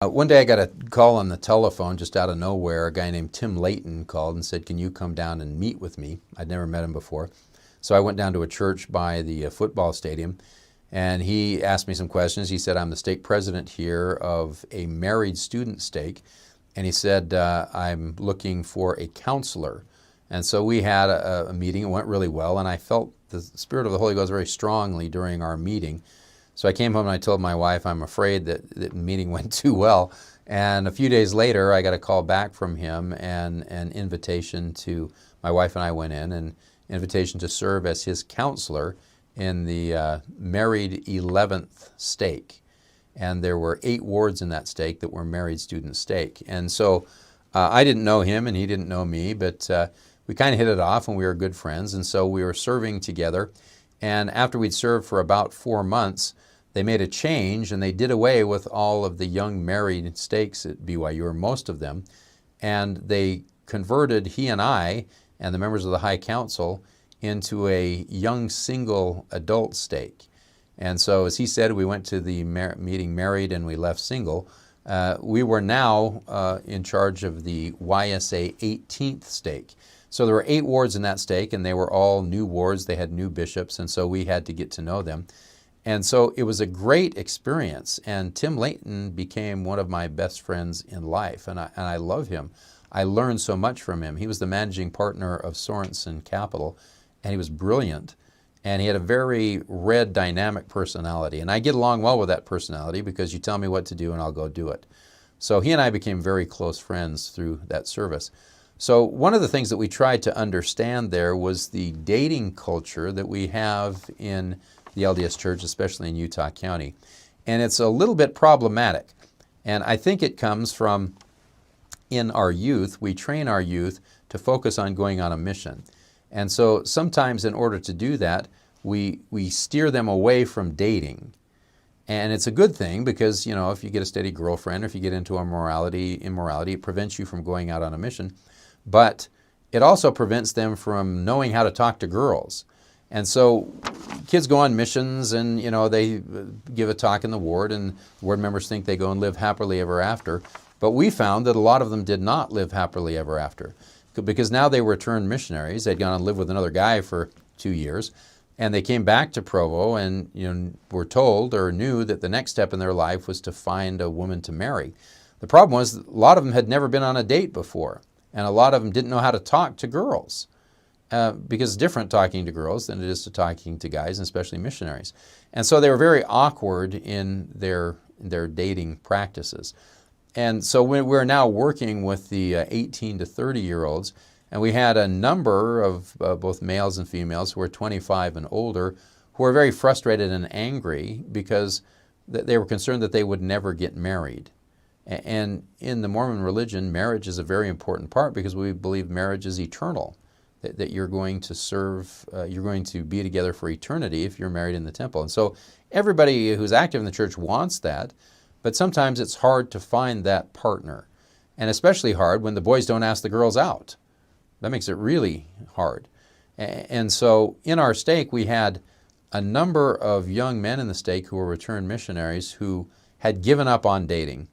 One day I got a call on the telephone just out of nowhere. A guy named Tim Layton called and said, "Can you come down and meet with me?" I'd never met him before. So I went down to a church by the football stadium, and he asked me some questions. He said, "I'm the stake president here of a married student stake." And he said, "I'm looking for a counselor." And so we had a meeting. It went really well, and I felt the Spirit of the Holy Ghost very strongly during our meeting. So I came home and I told my wife, I'm afraid that the meeting went too well. And a few days later, I got a call back from him and an invitation to, my wife and I went in, an invitation to serve as his counselor in the married 11th stake. And there were 8 wards in that stake that were married student stake. And so I didn't know him and he didn't know me, but we kind of hit it off and we were good friends. And so we were serving together. And after we'd served for about 4 months, they made a change and they did away with all of the young married stakes at BYU, or most of them, and they converted he and I and the members of the High Council into a young single adult stake. And so, as he said, we went to the meeting married and we left single. We were now in charge of the YSA 18th stake. So there were 8 wards in that stake, and they were all new wards. They had new bishops, and so we had to get to know them. And so it was a great experience, and Tim Layton became one of my best friends in life, and I love him. I learned so much from him. He was the managing partner of Sorensen Capital, and he was brilliant, and he had a very red, dynamic personality. And I get along well with that personality because you tell me what to do and I'll go do it. So he and I became very close friends through that service. So one of the things that we tried to understand there was the dating culture that we have in the LDS Church, especially in Utah County. And it's a little bit problematic. And I think it comes from, in our youth, we train our youth to focus on going on a mission. And so sometimes in order to do that, we steer them away from dating. And it's a good thing because, you know, if you get a steady girlfriend, or if you get into immorality, it prevents you from going out on a mission. But it also prevents them from knowing how to talk to girls. And so kids go on missions and, you know, they give a talk in the ward and ward members think they go and live happily ever after. But we found that a lot of them did not live happily ever after because now they were returned missionaries. They'd gone and lived with another guy for 2 years and they came back to Provo and, you know, were told or knew that the next step in their life was to find a woman to marry. The problem was a lot of them had never been on a date before and a lot of them didn't know how to talk to girls. Because it's different talking to girls than it is to talking to guys, and especially missionaries. And so they were very awkward in their dating practices. And so we're now working with the 18 to 30-year-olds, and we had a number of both males and females who were 25 and older who were very frustrated and angry because they were concerned that they would never get married. And in the Mormon religion, marriage is a very important part because we believe marriage is eternal. That you're going to serve, you're going to be together for eternity if you're married in the temple. And so everybody who's active in the church wants that, but sometimes it's hard to find that partner. And especially hard when the boys don't ask the girls out. That makes it really hard. And so in our stake, we had a number of young men in the stake who were returned missionaries who had given up on dating.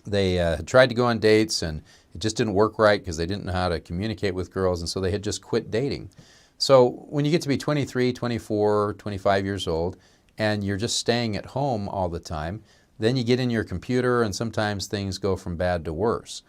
They had tried to go on dates and it just didn't work right because they didn't know how to communicate with girls, and so they had just quit dating. So when you get to be 23, 24, 25 years old, and you're just staying at home all the time, then you get in your computer and sometimes things go from bad to worse.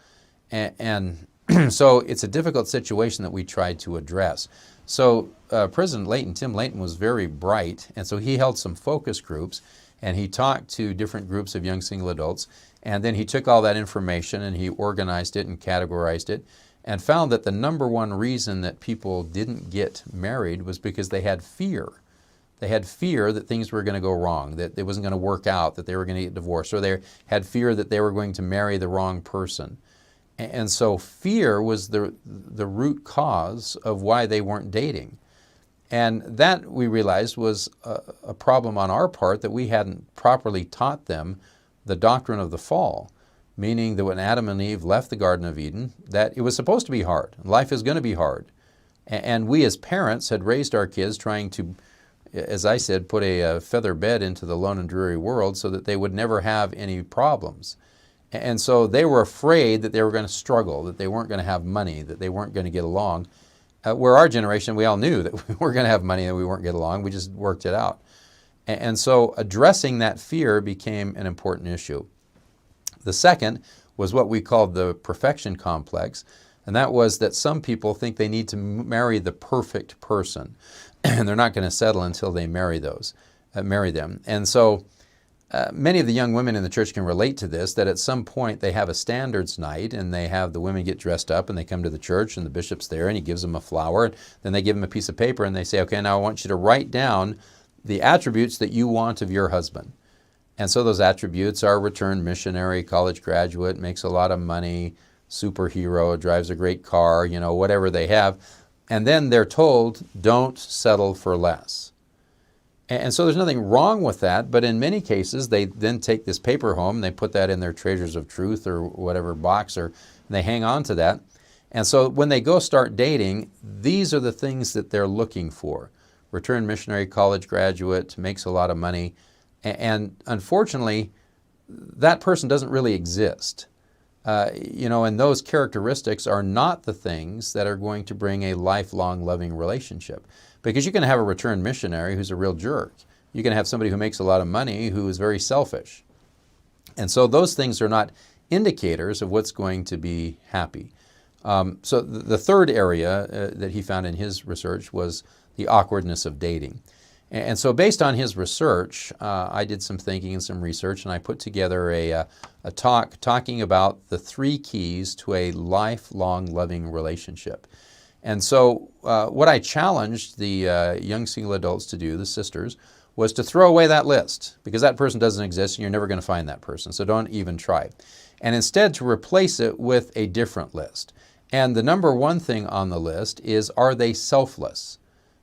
And so it's a difficult situation that we tried to address. So President Layton, Tim Layton, was very bright, and so he held some focus groups, and he talked to different groups of young single adults, and then he took all that information and he organized it and categorized it and found that the number one reason that people didn't get married was because they had fear. They had fear that things were going to go wrong, that it wasn't going to work out, that they were going to get divorced, or they had fear that they were going to marry the wrong person. And so fear was the root cause of why they weren't dating. And that, we realized, was a problem on our part, that we hadn't properly taught them the doctrine of the fall, meaning that when Adam and Eve left the Garden of Eden, that it was supposed to be hard. Life is going to be hard. And we as parents had raised our kids trying to, as I said, put a feather bed into the lone and dreary world so that they would never have any problems. And so they were afraid that they were going to struggle, that they weren't going to have money, that they weren't going to get along. Where our generation, we all knew that we were going to have money and we weren't going to get along. We just worked it out. And so addressing that fear became an important issue. The second was what we called the perfection complex. And that was that some people think they need to marry the perfect person. And they're not going to settle until they marry them. And so many of the young women in the church can relate to this, that at some point they have a standards night and they have the women get dressed up and they come to the church and the bishop's there and he gives them a flower. And then they give them a piece of paper and they say, okay, now I want you to write down the attributes that you want of your husband. And so those attributes are returned missionary, college graduate, makes a lot of money, superhero, drives a great car, whatever they have. And then they're told, don't settle for less. And so there's nothing wrong with that, but in many cases they then take this paper home, they put that in their treasures of truth or whatever box, or they hang on to that. And so when they go start dating, these are the things that they're looking for. Returned missionary, college graduate, makes a lot of money. And unfortunately, that person doesn't really exist. And those characteristics are not the things that are going to bring a lifelong loving relationship. Because you can have a returned missionary who's a real jerk. You can have somebody who makes a lot of money who is very selfish. And so those things are not indicators of what's going to be happy. So the third area that he found in his research was the awkwardness of dating. And so based on his research, I did some thinking and some research, and I put together a talk talking about the 3 keys to a lifelong loving relationship. And so what I challenged the young single adults to do, the sisters, was to throw away that list, because that person doesn't exist and you're never going to find that person, so don't even try. And instead to replace it with a different list. And the number 1 thing on the list is, are they selfless?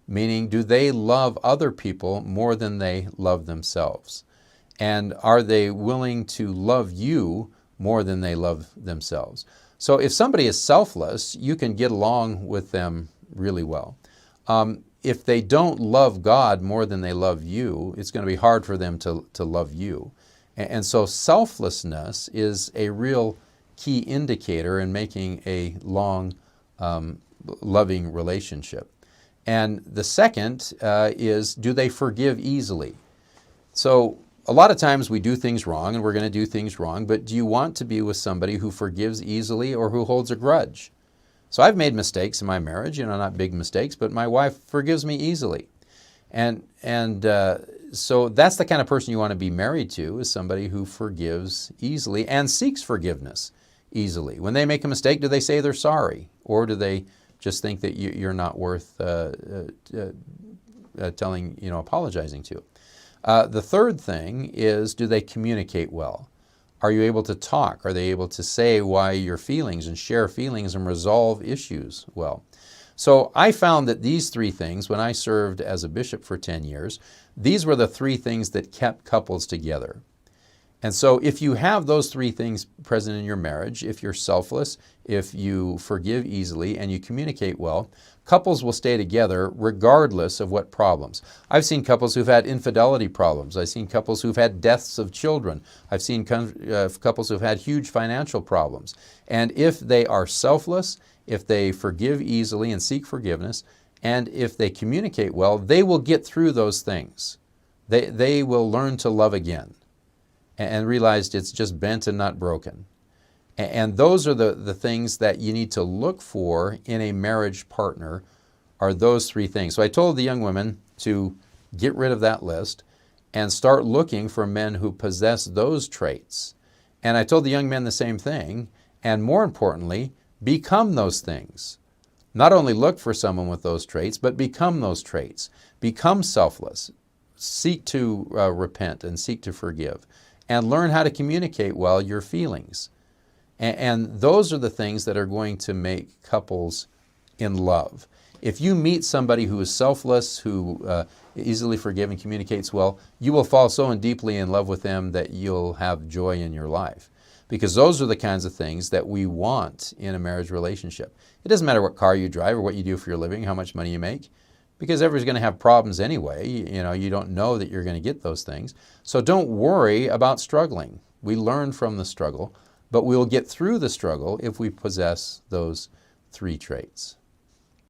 Meaning, do they love other people more than they love themselves? And are they willing to love you more than they love themselves? So if somebody is selfless, you can get along with them really well. If they don't love God more than they love you, it's going to be hard for them to love you. And so selflessness is a real key indicator in making a long, loving relationship. And the second is, do they forgive easily? So a lot of times we do things wrong and we're going to do things wrong, but do you want to be with somebody who forgives easily or who holds a grudge? So I've made mistakes in my marriage, not big mistakes, but my wife forgives me easily. And so that's the kind of person you want to be married to, is somebody who forgives easily and seeks forgiveness easily. When they make a mistake, do they say they're sorry? Or do they just think that you're not worth apologizing to? The third thing is, do they communicate well? Are you able to talk? Are they able to say why your feelings and share feelings and resolve issues well? So I found that these 3 things, when I served as a bishop for 10 years, these were the 3 things that kept couples together. And so if you have those 3 things present in your marriage, if you're selfless, if you forgive easily, and you communicate well, couples will stay together regardless of what problems. I've seen couples who've had infidelity problems. I've seen couples who've had deaths of children. I've seen couples who've had huge financial problems. And if they are selfless, if they forgive easily and seek forgiveness, and if they communicate well, they will get through those things. They will learn to love again and realize it's just bent and not broken. And those are the things that you need to look for in a marriage partner, are those 3 things. So I told the young women to get rid of that list and start looking for men who possess those traits. And I told the young men the same thing, and more importantly, become those things. Not only look for someone with those traits, but become those traits. Become selfless. Seek to repent and seek to forgive. And learn how to communicate well your feelings. And those are the things that are going to make couples in love. If you meet somebody who is selfless, who easily forgives and communicates well, you will fall so deeply in love with them that you'll have joy in your life. Because those are the kinds of things that we want in a marriage relationship. It doesn't matter what car you drive or what you do for your living, how much money you make, because everybody's going to have problems anyway. You don't know that you're going to get those things. So don't worry about struggling. We learn from the struggle. but we'll get through the struggle if we possess those 3 traits.